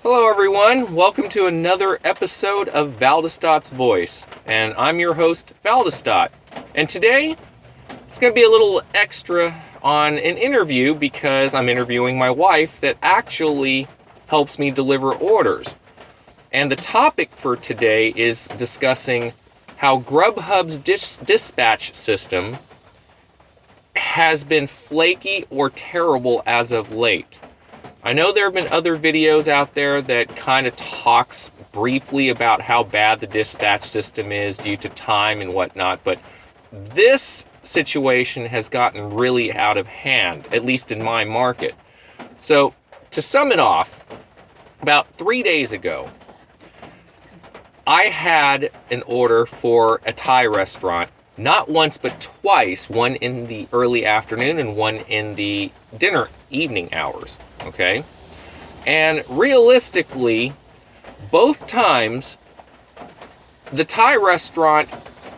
Hello everyone, welcome to another episode of Valdestot's Voice, and I'm your host, Valdestot. And today, it's going to be a little extra on an interview because I'm interviewing my wife that actually helps me deliver orders. And the topic for today is discussing how GrubHub's dispatch system has been flaky or terrible as of late. I know there have been other videos out there that kind of talks briefly about how bad the dispatch system is due to time and whatnot, but this situation has gotten really out of hand, at least in my market. So, to sum it off, about 3 days ago, I had an order for a Thai restaurant, not once but twice, one in the early afternoon and one in the dinner evening hours. Okay, and realistically, both times, the Thai restaurant,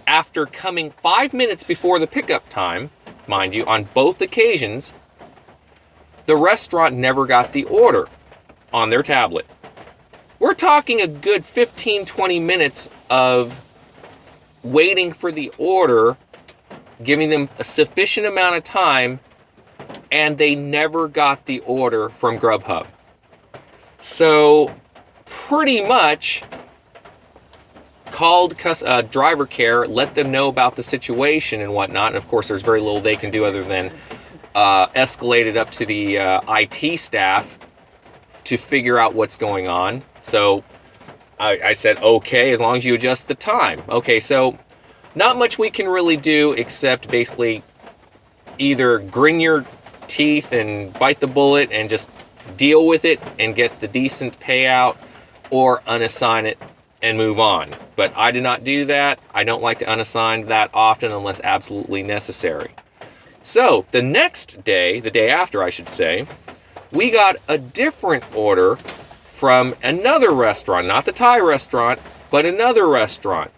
after coming 5 minutes before the pickup time, mind you, on both occasions, the restaurant never got the order on their tablet. We're talking a good 15-20 minutes of waiting for the order, giving them a sufficient amount of time, and they never got the order from GrubHub. So, pretty much, called driver care, let them know about the situation and whatnot, and of course there's very little they can do other than escalate it up to the IT staff to figure out what's going on. So, I said, okay, as long as you adjust the time. Okay, so, not much we can really do except basically either grin your teeth and bite the bullet and just deal with it and get the decent payout, or unassign it and move on. But I did not do that. I don't like to unassign that often unless absolutely necessary. So the next day, the day after I should say, we got a different order from another restaurant, not the Thai restaurant, but another restaurant.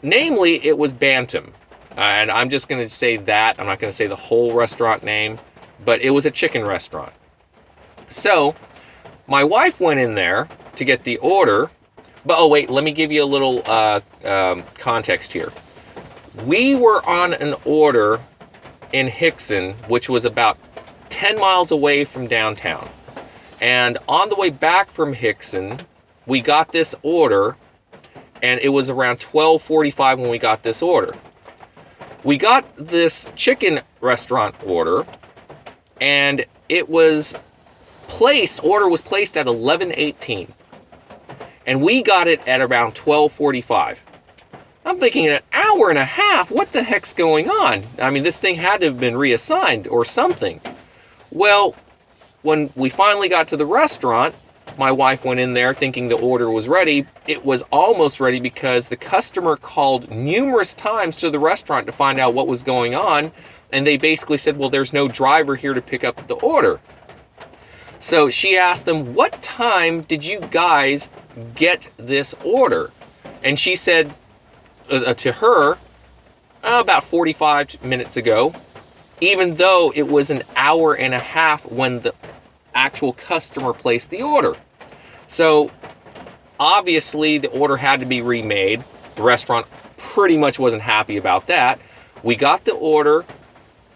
Namely, it was Bantam. And I'm just going to say that. I'm not going to say the whole restaurant name, but it was a chicken restaurant. So, my wife went in there to get the order. But, oh wait, let me give you a little context here. We were on an order in Hickson, which was about 10 miles away from downtown. And on the way back from Hickson, we got this order, and it was around 12:45 when we got this order. We got this chicken restaurant order, and it was order was placed at 11:18. And we got it at around 12:45. I'm thinking, an hour and a half? What the heck's going on? I mean, this thing had to have been reassigned or something. Well, when we finally got to the restaurant, my wife went in there thinking the order was ready. It was almost ready because the customer called numerous times to the restaurant to find out what was going on. And they basically said, well, there's no driver here to pick up the order. So she asked them, what time did you guys get this order? And she said to her, about 45 minutes ago, even though it was an hour and a half when the actual customer placed the order. So, obviously, the order had to be remade. The restaurant pretty much wasn't happy about that. We got the order,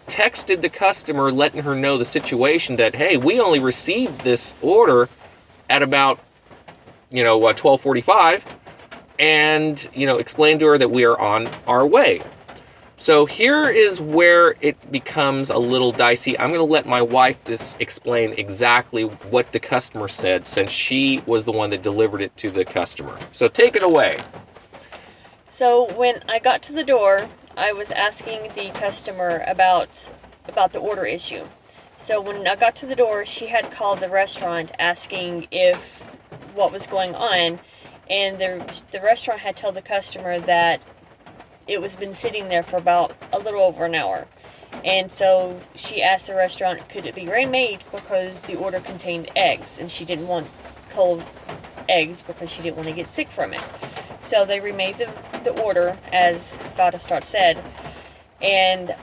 texted the customer, letting her know the situation that, hey, we only received this order at about, 12:45, and, explained to her that we are on our way. So here is where it becomes a little dicey. I'm going to let my wife just explain exactly what the customer said, since she was the one that delivered it to the customer. So take it away. So when I got to the door, I was asking the customer about the order issue. So when I got to the door, she had called the restaurant asking what was going on, and the restaurant had told the customer that it was been sitting there for about a little over an hour. And so she asked the restaurant, could it be remade because the order contained eggs, and she didn't want cold eggs because she didn't want to get sick from it. So they remade the order, as Valdestot said, and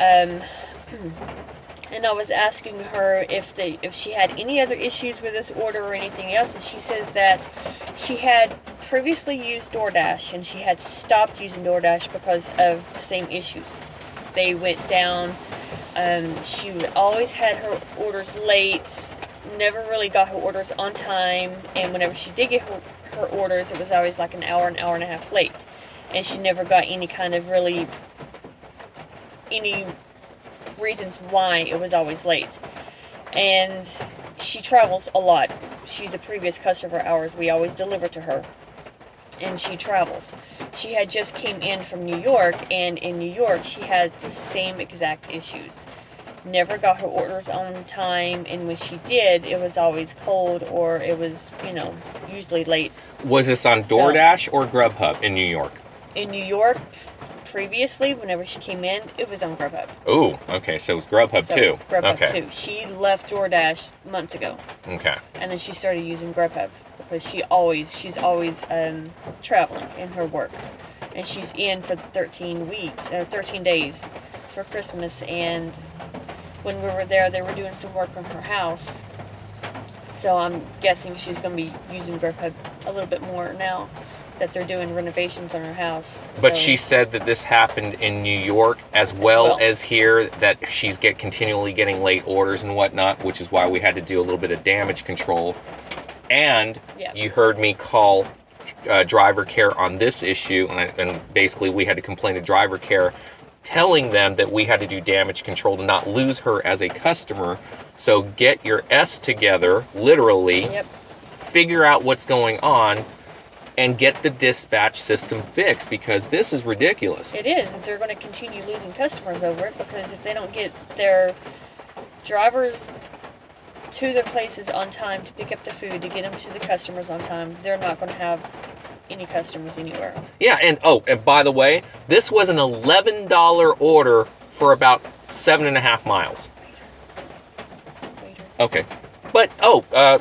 And I was asking her if she had any other issues with this order or anything else, and she says that she had previously used DoorDash and she had stopped using DoorDash because of the same issues. They went down. She always had her orders late, never really got her orders on time, and whenever she did get her orders, it was always like an hour and a half late, and she never got any kind of really any reasons why it was always late. And she travels a lot. She's a previous customer of ours. We always deliver to her, and she travels. She had just came in from New York, and in New York she had the same exact issues. Never got her orders on time, and when she did, it was always cold, or it was, usually late. Was this on DoorDash or GrubHub in New York? In New York, previously, whenever she came in, it was on GrubHub. Oh, okay, so it was GrubHub too. GrubHub too. She left DoorDash months ago. Okay. And then she started using GrubHub because she's always traveling in her work, and she's in for 13 days for Christmas. And when we were there, they were doing some work on her house, so I'm guessing she's going to be using GrubHub a little bit more now that they're doing renovations on her house. But she said that this happened in New York as well as here, that she's continually getting late orders and whatnot, which is why we had to do a little bit of damage control. And you heard me call driver care on this issue, and basically we had to complain to driver care, telling them that we had to do damage control to not lose her as a customer. So get your S together, literally, figure out what's going on, and get the dispatch system fixed, because this is ridiculous. It is. They're going to continue losing customers over it, because if they don't get their drivers to their places on time to pick up the food, to get them to the customers on time, they're not going to have any customers anywhere. Yeah, and by the way, this was an $11 order for about 7.5 miles. Okay. But,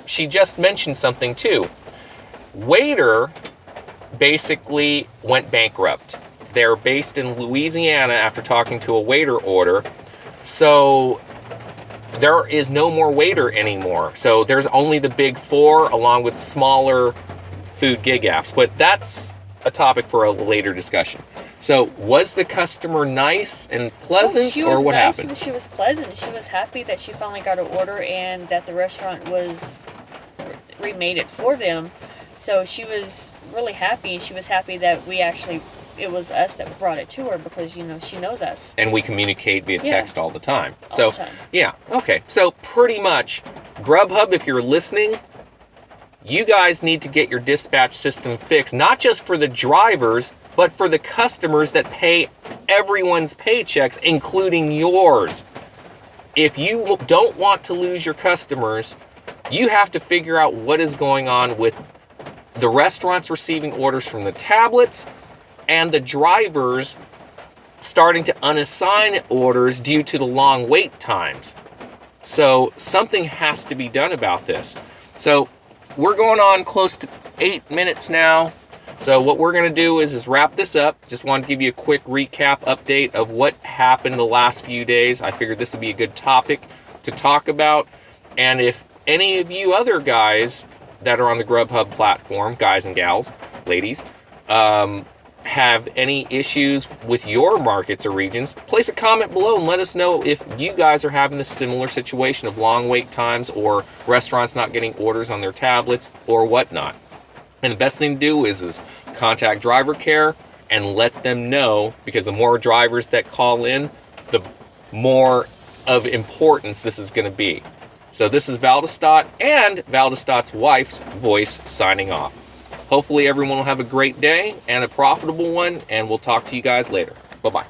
she just mentioned something too. Waiter basically went bankrupt. They're based in Louisiana after talking to a Waiter order. So there is no more Waiter anymore. So there's only the big four along with smaller food gig apps. But that's a topic for a later discussion. So was the customer nice and pleasant, or what happened? And she was pleasant. She was happy that she finally got her order and that the restaurant remade it for them. So she was really happy. She was happy that it was us that brought it to her, because, she knows us. And we communicate via text all the time. Yeah, okay. So pretty much, GrubHub, if you're listening, you guys need to get your dispatch system fixed, not just for the drivers, but for the customers that pay everyone's paychecks, including yours. If you don't want to lose your customers, you have to figure out what is going on with the restaurants receiving orders from the tablets and the drivers starting to unassign orders due to the long wait times. So something has to be done about this. So we're going on close to 8 minutes now. So what we're going to do is wrap this up. Just wanted to give you a quick recap update of what happened the last few days. I figured this would be a good topic to talk about. And if any of you other guys that are on the GrubHub platform, guys and gals, ladies, have any issues with your markets or regions, place a comment below and let us know if you guys are having a similar situation of long wait times or restaurants not getting orders on their tablets or whatnot. And the best thing to do is contact driver care and let them know, because the more drivers that call in, the more of importance this is going to be. So this is Valdestot and Valdestot's wife's voice signing off. Hopefully everyone will have a great day and a profitable one, and we'll talk to you guys later. Bye-bye.